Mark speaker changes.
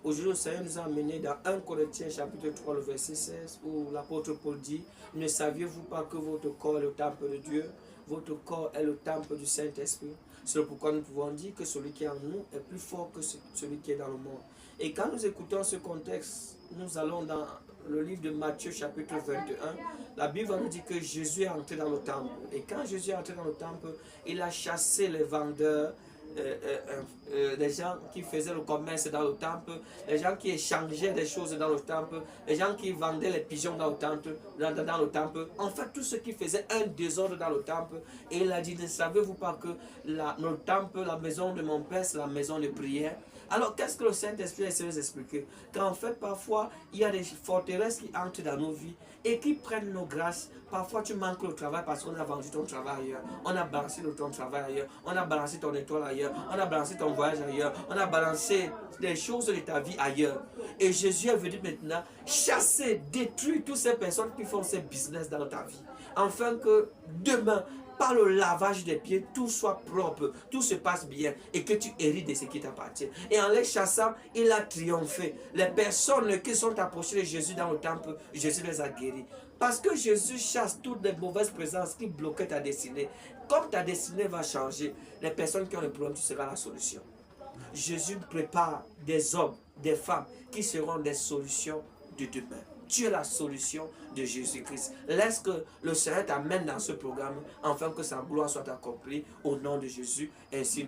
Speaker 1: Aujourd'hui, le Seigneur nous a amenés dans 1 Corinthiens chapitre 3, le verset 16, où l'apôtre Paul dit, ne saviez-vous pas que votre corps est le temple de Dieu, votre corps est le temple du Saint-Esprit? C'est pourquoi nous pouvons dire que celui qui est en nous est plus fort que celui qui est dans le monde. Et quand nous écoutons ce contexte, nous allons dans le livre de Matthieu chapitre 21, la Bible va nous dire que Jésus est entré dans le temple. Et quand Jésus est entré dans le temple, il a chassé les vendeurs, les gens qui faisaient le commerce dans le temple, les gens qui échangeaient des choses dans le temple, les gens qui vendaient les pigeons dans le temple, en fait tout ce qui faisait un désordre dans le temple. Et il a dit, ne savez-vous pas que le temple, la maison de mon Père, c'est la maison de prière? Alors, qu'est-ce que le Saint-Esprit essaie de nous expliquer? Qu'en fait, parfois, il y a des forteresses qui entrent dans nos vies et qui prennent nos grâces. Parfois, tu manques le travail parce qu'on a vendu ton travail ailleurs. On a balancé ton travail ailleurs. On a balancé ton étoile ailleurs. On a balancé ton voyage ailleurs. On a balancé des choses de ta vie ailleurs. Et Jésus est venu maintenant chasser, détruire toutes ces personnes qui font ces business dans ta vie. Afin que demain, par le lavage des pieds, tout soit propre, tout se passe bien et que tu hérites de ce qui t'appartient. Et en les chassant, il a triomphé. Les personnes qui sont approchées de Jésus dans le temple, Jésus les a guéris. Parce que Jésus chasse toutes les mauvaises présences qui bloquaient ta destinée. Comme ta destinée va changer, les personnes qui ont le problème, tu seras la solution. Jésus prépare des hommes, des femmes qui seront des solutions de demain. Tu es la solution de Jésus-Christ. Laisse que le Seigneur t'amène dans ce programme afin que sa gloire soit accomplie au nom de Jésus. Ainsi